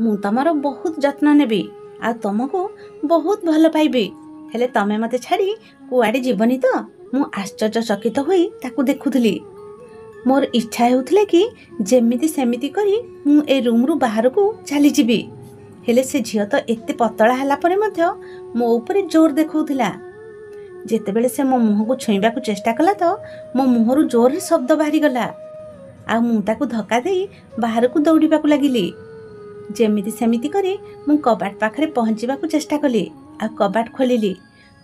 ମୁଁ ତମର ବହୁତ ଯତ୍ନ ନେବି ଆଉ ତମକୁ ବହୁତ ଭଲ ପାଇବି, ହେଲେ ତମେ ମୋତେ ଛାଡ଼ି କୁଆଡ଼େ ଯିବନି ତ? ମୁଁ ଆଶ୍ଚର୍ଯ୍ୟଚକିତ ହୋଇ ତାକୁ ଦେଖୁଥିଲି। ମୋର ଇଚ୍ଛା ହେଉଥିଲା କି ଯେମିତି ସେମିତି କରି ମୁଁ ଏ ରୁମ୍ରୁ ବାହାରକୁ ଚାଲିଯିବି, ହେଲେ ସେ ଝିଅ ତ ଏତେ ପତଳା ହେଲା ପରେ ମଧ୍ୟ ମୋ ଉପରେ ଜୋର ଦେଖାଉଥିଲା। ଯେତେବେଳେ ସେ ମୋ ମୁହଁକୁ ଛୁଇଁବାକୁ ଚେଷ୍ଟା କଲା ତ ମୋ ମୁହଁରୁ ଜୋରରେ ଶବ୍ଦ ବାହାରିଗଲା। ଆଉ ମୁଁ ତାକୁ ଧକ୍କା ଦେଇ ବାହାରକୁ ଦୌଡ଼ିବାକୁ ଲାଗିଲି। ଯେମିତି ସେମିତି କରି ମୁଁ କବାଟ ପାଖରେ ପହଞ୍ଚିବାକୁ ଚେଷ୍ଟା କଲି ଆଉ କବାଟ ଖୋଲିଲି।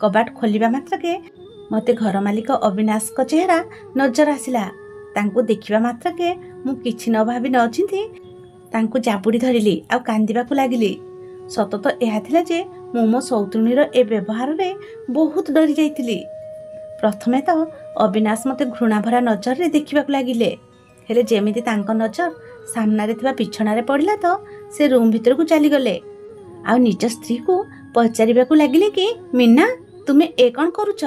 କବାଟ ଖୋଲିବା ମାତ୍ରକେ ମୋତେ ଘର ମାଲିକ ଅବିନାଶଙ୍କ ଚେହେରା ନଜର ଆସିଲା। ତାଙ୍କୁ ଦେଖିବା ମାତ୍ରକେ ମୁଁ କିଛି ନ ଭାବି ନ ଚିନ୍ତି ତାଙ୍କୁ ଜାବୁଡ଼ି ଧରିଲି ଆଉ କାନ୍ଦିବାକୁ ଲାଗିଲି। ସତ ତ ଏହା ଥିଲା ଯେ ମୁଁ ମୋ ସଉତୁଣୀର ଏ ବ୍ୟବହାରରେ ବହୁତ ଡରି ଯାଇଥିଲି। ପ୍ରଥମେ ତ ଅବିନାଶ ମୋତେ ଘୃଣାଭରା ନଜରରେ ଦେଖିବାକୁ ଲାଗିଲେ, ହେଲେ ଯେମିତି ତାଙ୍କ ନଜର ସାମ୍ନାରେ ଥିବା ବିଛଣାରେ ପଡ଼ିଲା ତ ସେ ରୁମ୍ ଭିତରକୁ ଚାଲିଗଲେ। ଆଉ ନିଜ ସ୍ତ୍ରୀକୁ ପଚାରିବାକୁ ଲାଗିଲେ କି ମିନା ତୁମେ ଏ କ'ଣ କରୁଛ?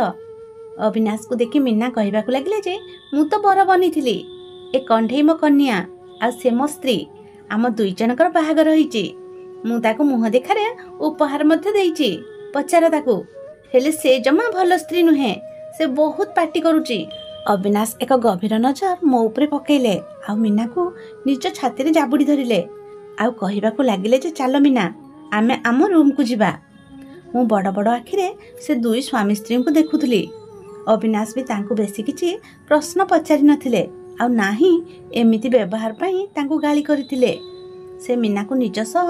ଅବିନାଶକୁ ଦେଖି ମିନା କହିବାକୁ ଲାଗିଲେ ଯେ ମୁଁ ତ ବର ବନିଥିଲି, ଏ କଣ୍ଢେଇ ମୋ କନ୍ୟା ଆଉ ସେ ମୋ ସ୍ତ୍ରୀ, ଆମ ଦୁଇ ଜଣଙ୍କର ବାହାଘର ହେଇଛି। ମୁଁ ତାକୁ ମୁହଁ ଦେଖାରେ ଉପହାର ମଧ୍ୟ ଦେଇଛି, ପଚାର ତାକୁ। ହେଲେ ସେ ଜମା ଭଲ ସ୍ତ୍ରୀ ନୁହେଁ, ସେ ବହୁତ ପାଟି କରୁଛି। ଅବିନାଶ ଏକ ଗଭୀର ନଜର ମୋ ଉପରେ ପକେଇଲେ ଆଉ ମିନାକୁ ନିଜ ଛାତିରେ ଜାବୁଡ଼ି ଧରିଲେ ଆଉ କହିବାକୁ ଲାଗିଲେ ଯେ ଚାଲ ମିନା ଆମେ ଆମ ରୁମ୍କୁ ଯିବା। ମୁଁ ବଡ଼ ବଡ଼ ଆଖିରେ ସେ ଦୁଇ ସ୍ୱାମୀ ସ୍ତ୍ରୀଙ୍କୁ ଦେଖୁଥିଲି। ଅବିନାଶ ବି ତାଙ୍କୁ ବେଶୀ କିଛି ପ୍ରଶ୍ନ ପଚାରି ନଥିଲେ ଆଉ ନାହିଁ ଏମିତି ବ୍ୟବହାର ପାଇଁ ତାଙ୍କୁ ଗାଳି କରିଥିଲେ। ସେ ମିନାକୁ ନିଜ ସହ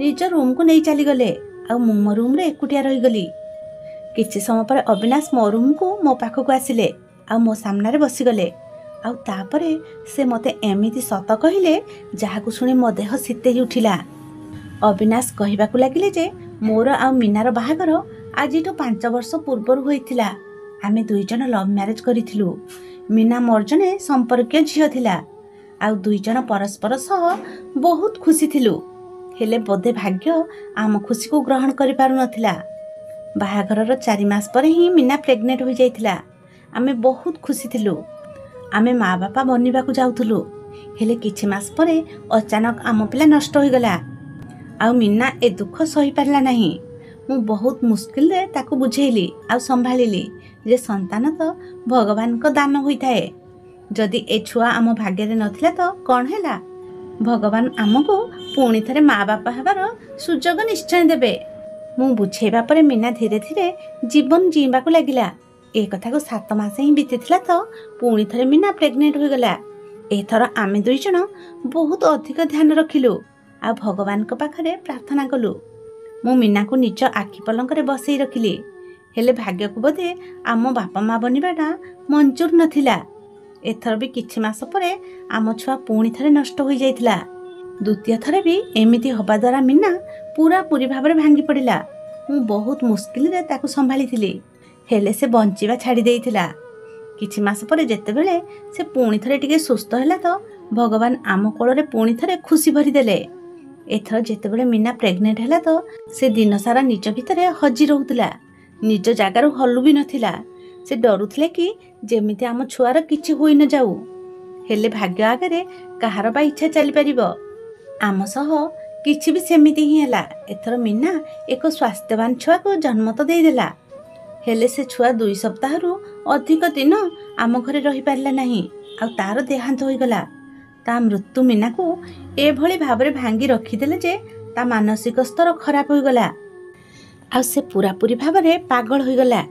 ନିଜ ରୁମ୍କୁ ନେଇ ଚାଲିଗଲେ ଆଉ ମୁଁ ମୋ ରୁମ୍ରେ ଏକୁଟିଆ ରହିଗଲି। କିଛି ସମୟ ପରେ ଅବିନାଶ ମୋ ରୁମ୍କୁ ମୋ ପାଖକୁ ଆସିଲେ ଆଉ ମୋ ସାମ୍ନାରେ ବସିଗଲେ। ଆଉ ତାପରେ ସେ ମୋତେ ଏମିତି ସତ କହିଲେ ଯାହାକୁ ଶୁଣି ମୋ ଦେହ ଶୀତେଇ ଉଠିଲା। ଅବିନାଶ କହିବାକୁ ଲାଗିଲେ ଯେ ମୋର ଆଉ ମିନାର ବାହାଘର ଆଜିଠୁ 5 ବର୍ଷ ପୂର୍ବରୁ ହୋଇଥିଲା। ଆମେ ଦୁଇ ଜଣ ଲଭ୍ ମ୍ୟାରେଜ କରିଥିଲୁ। ମିନା ମୋର ଜଣେ ସମ୍ପର୍କୀୟ ଝିଅ ଥିଲା ଆଉ ଦୁଇ ଜଣ ପରସ୍ପର ସହ ବହୁତ ଖୁସି ଥିଲୁ, ହେଲେ ବୋଧେ ଭାଗ୍ୟ ଆମ ଖୁସିକୁ ଗ୍ରହଣ କରିପାରୁନଥିଲା। ବାହାଘରର 4 ମାସ ପରେ ହିଁ ମିନା ପ୍ରେଗନେଣ୍ଟ ହୋଇଯାଇଥିଲା। ଆମେ ବହୁତ ଖୁସି ଥିଲୁ। ଆମେ ମା ବାପା ବନିବାକୁ ଯାଉଥିଲୁ। ହେଲେ କିଛି ମାସ ପରେ ଅଚାନକ ଆମ ପିଲା ନଷ୍ଟ ହୋଇଗଲା। ଆଉ ମିନା ଏ ଦୁଃଖ ସହିପାରିଲା ନାହିଁ। ମୁଁ ବହୁତ ମୁସ୍କିଲରେ ତାକୁ ବୁଝେଇଲି ଆଉ ସମ୍ଭାଳିଲି ଯେ ସନ୍ତାନ ତ ଭଗବାନଙ୍କ ଦାନ ହୋଇଥାଏ। ଯଦି ଏ ଛୁଆ ଆମ ଭାଗ୍ୟରେ ନଥିଲା ତ କ'ଣ ହେଲା? ଭଗବାନ ଆମକୁ ପୁଣି ଥରେ ମା ବାପା ହେବାର ସୁଯୋଗ ନିଶ୍ଚୟ ଦେବେ। ମୁଁ ବୁଝେଇବା ପରେ ମିନା ଧୀରେ ଧୀରେ ଜୀବନ ଜିଇବାକୁ ଲାଗିଲା। ଏ କଥାକୁ 7 ମାସ ହିଁ ବିତିଥିଲା ତ ପୁଣି ଥରେ ମିନା ପ୍ରେଗନେଣ୍ଟ ହୋଇଗଲା। ଏଥର ଆମେ 2 ଜଣ ବହୁତ ଅଧିକ ଧ୍ୟାନ ରଖିଲୁ ଆଉ ଭଗବାନଙ୍କ ପାଖରେ ପ୍ରାର୍ଥନା କଲୁ। ମୁଁ ମିନାକୁ ନିଜ ଆଖି ପଲଙ୍କରେ ବସେଇ ରଖିଲି। ହେଲେ ଭାଗ୍ୟକୁ ବୋଧେ ଆମ ବାପା ମା ବନିବାଟା ମଞ୍ଜୁର ନଥିଲା। ଏଥର ବି କିଛି ମାସ ପରେ ଆମ ଛୁଆ ପୁଣି ଥରେ ନଷ୍ଟ ହୋଇଯାଇଥିଲା। ଦ୍ୱିତୀୟ ଥର ବି ଏମିତି ହେବା ଦ୍ୱାରା ମିନା ପୁରାପୁରି ଭାବରେ ଭାଙ୍ଗି ପଡ଼ିଲା। ମୁଁ ବହୁତ ମୁସ୍କିଲରେ ତାକୁ ସମ୍ଭାଳିଥିଲି। ହେଲେ ସେ ବଞ୍ଚିବା ଛାଡ଼ି ଦେଇଥିଲା। କିଛି ମାସ ପରେ ଯେତେବେଳେ ସେ ପୁଣି ଥରେ ଟିକେ ସୁସ୍ଥ ହେଲା ତ ଭଗବାନ ଆମ କୋଳରେ ପୁଣି ଥରେ ଖୁସି ଭରିଦେଲେ। ଏଥର ଯେତେବେଳେ ମିନା ପ୍ରେଗନେଣ୍ଟ ହେଲା ତ ସେ ଦିନସାରା ନିଜ ଭିତରେ ହଜି ରହୁଥିଲା। ନିଜ ଜାଗାରୁ ହଲୁ ବି ନଥିଲା। ସେ ଡରୁଥିଲେ କି ଯେମିତି ଆମ ଛୁଆର କିଛି ହୋଇ ନ ଯାଉ। ହେଲେ ଭାଗ୍ୟ ଆଗରେ କାହାର ବା ଇଚ୍ଛା ଚାଲିପାରିବ। ଆମ ସହ କିଛି ବି ସେମିତି ହିଁ ହେଲା। ଏଥର ମିନା ଏକ ସ୍ୱାସ୍ଥ୍ୟବାନ ଛୁଆକୁ ଜନ୍ମ ତ ଦେଇଦେଲା। ହେଲେ ସେ ଛୁଆ 2 ସପ୍ତାହରୁ ଅଧିକ ଦିନ ଆମ ଘରେ ରହିପାରିଲା ନାହିଁ ଆଉ ତାର ଦେହାନ୍ତ ହୋଇଗଲା। ତା ମୃତ୍ୟୁ ମିନାକୁ ଏଭଳି ଭାବରେ ଭାଙ୍ଗି ରଖିଦେଲେ ଯେ ତା ମାନସିକ ସ୍ତର ଖରାପ ହୋଇଗଲା ଆଉ ସେ ପୁରାପୁରି ଭାବରେ ପାଗଳ ହୋଇଗଲା।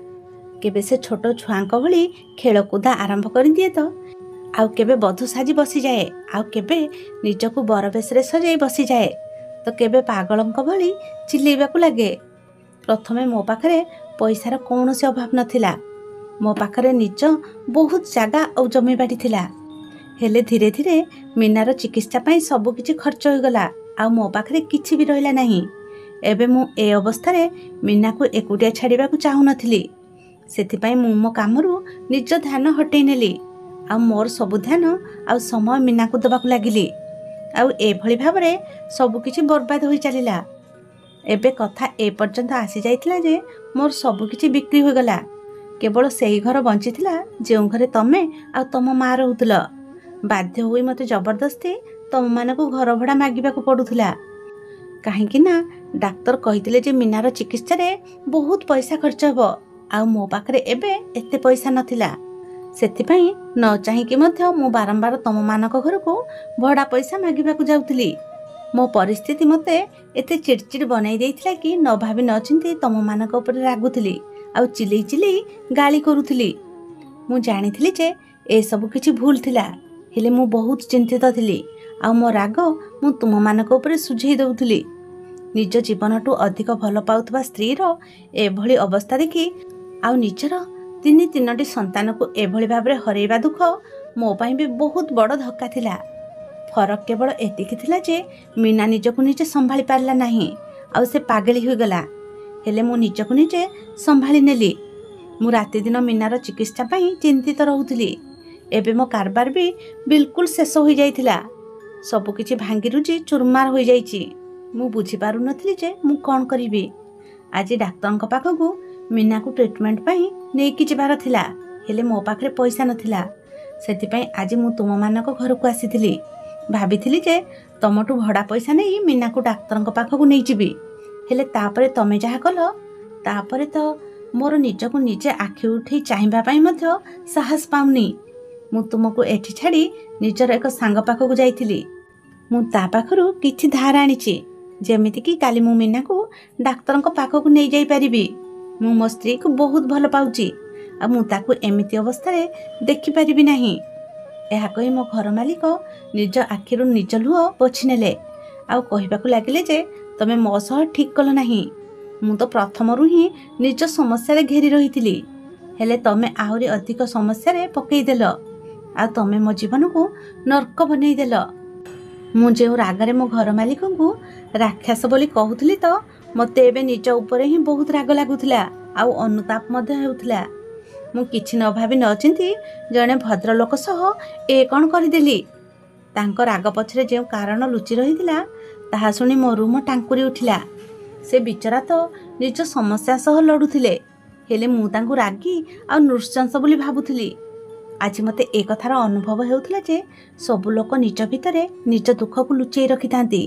କେବେ ସେ ଛୋଟ ଛୁଆଙ୍କ ଭଳି ଖେଳକୁଦା ଆରମ୍ଭ କରିଦିଏ ତ ଆଉ କେବେ ବଧୂ ସାଜି ବସିଯାଏ ଆଉ କେବେ ନିଜକୁ ବରବେଶରେ ସଜାଇ ବସିଯାଏ ତ କେବେ ପାଗଳଙ୍କ ଭଳି ଚିଲେଇବାକୁ ଲାଗେ। ପ୍ରଥମେ ମୋ ପାଖରେ ପଇସାର କୌଣସି ଅଭାବ ନଥିଲା। ମୋ ପାଖରେ ନିଜ ବହୁତ ଜାଗା ଆଉ ଜମିବାଡ଼ି ଥିଲା। ହେଲେ ଧୀରେ ଧୀରେ ମିନାର ଚିକିତ୍ସା ପାଇଁ ସବୁ କିଛି ଖର୍ଚ୍ଚ ହୋଇଗଲା ଆଉ ମୋ ପାଖରେ କିଛି ବି ରହିଲା ନାହିଁ। ଏବେ ମୁଁ ଏ ଅବସ୍ଥାରେ ମିନାକୁ ଏକୁଟିଆ ଛାଡ଼ିବାକୁ ଚାହୁଁନଥିଲି। ସେଥିପାଇଁ ମୁଁ ମୋ କାମରୁ ନିଜ ଧ୍ୟାନ ହଟେଇ ନେଲି ଆଉ ମୋର ସବୁ ଧ୍ୟାନ ଆଉ ସମୟ ମିନାକୁ ଦେବାକୁ ଲାଗିଲି। ଆଉ ଏଭଳି ଭାବରେ ସବୁକିଛି ବର୍ବାଦ ହୋଇ ଚାଲିଲା। ଏବେ କଥା ଏ ପର୍ଯ୍ୟନ୍ତ ଆସିଯାଇଥିଲା ଯେ ମୋର ସବୁକିଛି ବିକ୍ରି ହୋଇଗଲା। କେବଳ ସେହି ଘର ବଞ୍ଚିଥିଲା ଯେଉଁ ଘରେ ତମେ ଆଉ ତମ ମା ରହୁଥିଲ। ବାଧ୍ୟ ହୋଇ ମୋତେ ଜବରଦସ୍ତି ତମମାନଙ୍କୁ ଘର ଭଡ଼ା ମାଗିବାକୁ ପଡ଼ୁଥିଲା। କାହିଁକି ନା ଡାକ୍ତର କହିଥିଲେ ଯେ ମିନାର ଚିକିତ୍ସାରେ ବହୁତ ପଇସା ଖର୍ଚ୍ଚ ହେବ ଆଉ ମୋ ପାଖରେ ଏବେ ଏତେ ପଇସା ନଥିଲା। ସେଥିପାଇଁ ନ ଚାହିଁକି ମଧ୍ୟ ମୁଁ ବାରମ୍ବାର ତମମାନଙ୍କ ଘରକୁ ଭଡ଼ା ପଇସା ମାଗିବାକୁ ଯାଉଥିଲି। ମୋ ପରିସ୍ଥିତି ମୋତେ ଏତେ ଚିଡ଼ଚିଡ଼ ବନେଇ ଦେଇଥିଲା କି ନ ଭାବି ନ ଚିନ୍ତି ତମମାନଙ୍କ ଉପରେ ରାଗୁଥିଲି ଆଉ ଚିଲେଇ ଚିଲେଇ ଗାଳି କରୁଥିଲି। ମୁଁ ଜାଣିଥିଲି ଯେ ଏସବୁ କିଛି ଭୁଲ ଥିଲା। ହେଲେ ମୁଁ ବହୁତ ଚିନ୍ତିତ ଥିଲି ଆଉ ମୋ ରାଗ ମୁଁ ତୁମମାନଙ୍କ ଉପରେ ସୁଝେଇ ଦେଉଥିଲି। ନିଜ ଜୀବନଠୁ ଅଧିକ ଭଲ ପାଉଥିବା ସ୍ତ୍ରୀର ଏଭଳି ଅବସ୍ଥା ଦେଖି ଆଉ ନିଜର 3ଟି ସନ୍ତାନକୁ ଏଭଳି ଭାବରେ ହରେଇବା ଦୁଃଖ ମୋ ପାଇଁ ବି ବହୁତ ବଡ଼ ଧକ୍କା ଥିଲା। ଫରକ କେବଳ ଏତିକି ଥିଲା ଯେ ମିନା ନିଜକୁ ନିଜେ ସମ୍ଭାଳି ପାରିଲା ନାହିଁ ଆଉ ସେ ପାଗଳି ହୋଇଗଲା। ହେଲେ ମୁଁ ନିଜକୁ ନିଜେ ସମ୍ଭାଳି ନେଲି। ମୁଁ ରାତିଦିନ ମିନାର ଚିକିତ୍ସା ପାଇଁ ଚିନ୍ତିତ ରହୁଥିଲି। ଏବେ ମୋ କାରବାର ବି ବିଲକୁଲ ଶେଷ ହୋଇଯାଇଥିଲା। ସବୁକିଛି ଭାଙ୍ଗିରୁଜି ଚୁରମାର ହୋଇଯାଇଛି। ମୁଁ ବୁଝିପାରୁନଥିଲି ଯେ ମୁଁ କ'ଣ କରିବି। ଆଜି ଡାକ୍ତରଙ୍କ ପାଖକୁ ମିନାକୁ ଟ୍ରିଟମେଣ୍ଟ ପାଇଁ ନେଇକି ଯିବାର ଥିଲା। ହେଲେ ମୋ ପାଖରେ ପଇସା ନଥିଲା। ସେଥିପାଇଁ ଆଜି ମୁଁ ତୁମମାନଙ୍କ ଘରକୁ ଆସିଥିଲି। ଭାବିଥିଲି ଯେ ତମଠୁ ଭଡ଼ା ପଇସା ନେଇ ମିନାକୁ ଡାକ୍ତରଙ୍କ ପାଖକୁ ନେଇଯିବି। ହେଲେ ତାପରେ ତମେ ଯାହା କଲ ତାପରେ ତ ମୋର ନିଜକୁ ନିଜେ ଆଖି ଉଠେଇ ଚାହିଁବା ପାଇଁ ମଧ୍ୟ ସାହସ ପାଉନି। ମୁଁ ତୁମକୁ ଏଠି ଛାଡ଼ି ନିଜର ଏକ ସାଙ୍ଗ ପାଖକୁ ଯାଇଥିଲି। ମୁଁ ତା ପାଖରୁ କିଛି ଧାର ଆଣିଛି ଯେମିତିକି କାଲି ମୁଁ ମିନାକୁ ଡାକ୍ତରଙ୍କ ପାଖକୁ ନେଇଯାଇପାରିବି। ମୁଁ ମୋ ସ୍ତ୍ରୀକୁ ବହୁତ ଭଲ ପାଉଛି ଆଉ ମୁଁ ତାକୁ ଏମିତି ଅବସ୍ଥାରେ ଦେଖିପାରିବି ନାହିଁ। ଏହା କହି ମୋ ଘର ମାଲିକ ନିଜ ଆଖିରୁ ନିଜ ଲୁହ ପୋଛି ନେଲେ ଆଉ କହିବାକୁ ଲାଗିଲେ ଯେ ତମେ ମୋ ସହ ଠିକ୍ କଲ ନାହିଁ। ମୁଁ ତ ପ୍ରଥମରୁ ହିଁ ନିଜ ସମସ୍ୟାରେ ଘେରି ରହିଥିଲି। ହେଲେ ତମେ ଆହୁରି ଅଧିକ ସମସ୍ୟାରେ ପକେଇଦେଲ ଆଉ ତମେ ମୋ ଜୀବନକୁ ନର୍କ ବନେଇଦେଲ। ମୁଁ ଯେଉଁ ରାଗରେ ମୋ ଘର ମାଲିକଙ୍କୁ ରାକ୍ଷସ ବୋଲି କହୁଥିଲି ତ ମୋତେ ଏବେ ନିଜ ଉପରେ ହିଁ ବହୁତ ରାଗ ଲାଗୁଥିଲା ଆଉ ଅନୁତାପ ମଧ୍ୟ ହେଉଥିଲା। ମୁଁ କିଛି ନ ଭାବି ନ ଚିନ୍ତି ଜଣେ ଭଦ୍ରଲୋକ ସହ ଏ କ'ଣ କରିଦେଲି। ତାଙ୍କ ରାଗ ପଛରେ ଯେଉଁ କାରଣ ଲୁଚି ରହିଥିଲା ତାହା ଶୁଣି ମୋ ରୁମ ଟାଙ୍କୁରି ଉଠିଲା। से बिचरा तो निज समस्या सह लड़ुथिले हेले मु तांकु रागी आ नृशंस बोली भाबुथिली। आज मते ए कथार अनुभव हेउथिला जे सब लोक निज भितरे निज दुख को लुचेई रखिथांती।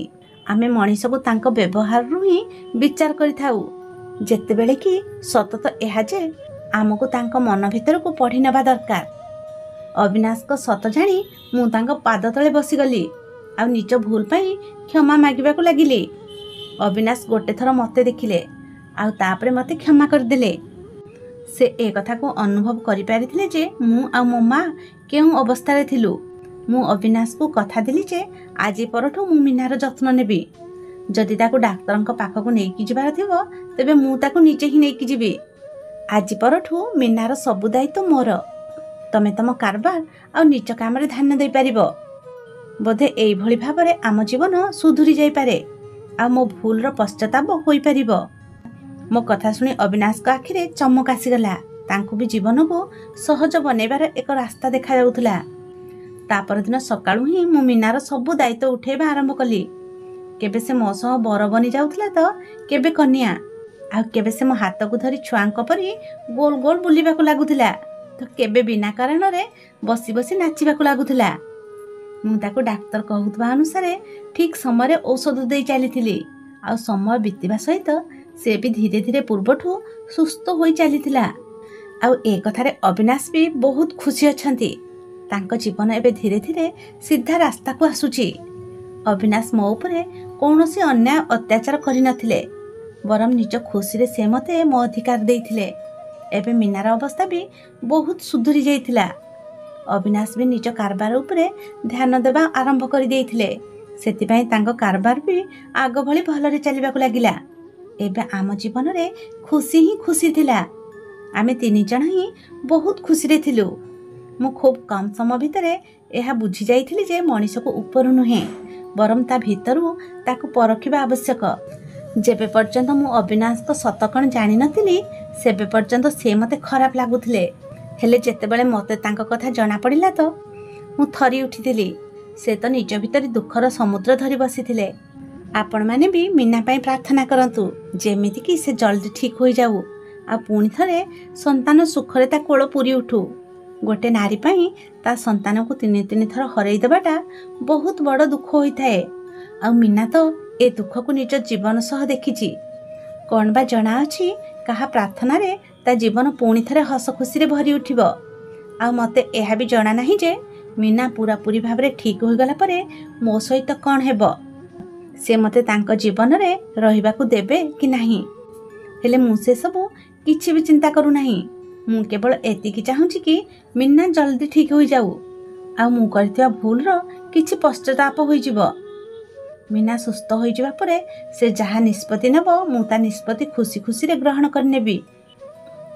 आमे मनीष को तांको व्यवहार रु ही विचार करिथाउ जेतेबेले कि सत तो एहा जे आमको तांको मन भितर को पढ़ी नबा दरकार। अविनाश को सत जानी मु तांको पाद तले बसीगली आ निज भूल पाई क्षमा मागिबाकू लागिली। अविनाश गोटे थर मते देखिले आ तापरे मते क्षमा करदेले। से ए कथा को अनुभव करि पारिथिले जे मु आ मो माँ केउ अवस्था रे थिलु। मु अविनाश को कथा दिली जे आजि परठु मु मीनार जत्न नेबी। जदि ताकू डाक्तरंक पाखकू नेकी जिबार थिबो तेबे मु ताकू निजे ही नेकी जिबी। आजि परठु मीनार सबु दायित्व मोर। तमे तम कारबार आ निज काम रे ध्यान देई पारिबो। बोधे एई भली भाबरे आम जीवन सुधुरी जाई पारे आ मो भूल रो पश्चाताप होई पारिबो। मो कथा सुनी अविनाश को आखिरे चमक आसीगला। तांकु भी जीवन को सहज बनेबार एक रास्ता देखा जाउथला। तापर दिन सकाळु ही मु मीनार सबु दायित्व उठेबा आरंभ कली। केबे से मो सह बर बनी जाउथला तो केबे कन्या आ केबे से मो हाथ को धरी छुआंक परी गोल गोल बुलिबाकू लागुथला तो केबे बिना कारण रे बसी बसी नाचिबाकू लागुथला। मु ताको डाक्टर कहउतबा अनुसार ठीक समय औषध दे चली आ समय बीतवा सहित से भी धीरे धीरे पूर्वठू सुस्थ हो चली आ ए कथारे अविनाश भी बहुत खुशी अछंती। तांको जीवन एबे धीरे धीरे सीधा रास्ता को आसुची। अविनाश मो उपरे कौनसी अन्याय अत्याचार करि नथिले बरम निज खुशी रे से मते मो अधिकार देइथिले। एबे मीनार अवस्था भी बहुत सुधुरी जाइथिला। अविनाश भी निज कारबार उपरे ध्यान देबा आरंभ करि देइथिले। सेतिपई तांको कारबार भी आग भली भलरे चलिबाकू लागिला। एबे आम जीवन रे खुशी ही खुशी थिला। आमे तीन जण ही बहुत खुशी रे थिलु। मु खूब कम समय भितरे एहा बुझी जाइथिली जे मनीष को ऊपर नुहे बरम ता भितरु ताकू परखिबा आवश्यक। जेबे पर्यंत मु अविनाश को सतकण जानि नथिली सेबे पर्यंत से मते खराब लागुथिले। हेले जेतेबेले मते तांको कथा जणा पड़िला तो मु थरी उठिथिली। से तो निज भितर दुखर समुद्र धरी बसिथिले। आपण माने भी मीना पाई प्रार्थना करंतु जेमिति कि से जल्दी ठीक हो जाऊ आ पुणी थरे संतान सुखरे ता कोळ पूरी उठू। गोटे नारी पाई ता संतान को तीन तीन थर हरई देबाटा बहुत बड़ दुख होइथाए। आ मीना तो ए दुख को निज जीवन सह देखिछि। कोन बा जणा अछि कहा प्रार्थना रे ता जीवन पुणी थरे हस खुशी रे भरी उठिबो। आ मते एहा भी जणा नाही जे मीना पूरा पूरी भाबरे ठीक हो गला परे मो सहित कोन हेबो। से मते तांको जीवन रे रहिबाकू देबे कि नाही। हेले मु से सब किछि भी चिंता करू नाही। मु केवल एतिकी चाहूची कि मीना जल्दी ठीक हो जाऊ आ मु करथिया भूल रो किछि पश्चाताप होई जिवो। मीना सुस्थ होई जिवा परे से जहा निष्पत्ति नेबो मु ता निष्पत्ति खुशी खुशी रे ग्रहण कर नेबी।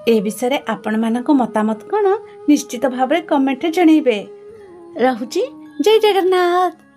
ए विषय रे आपण मानको मतामत कोन निश्चित भाबरे कमेंट रे जणैबे। रहुची जय जगन्नाथ।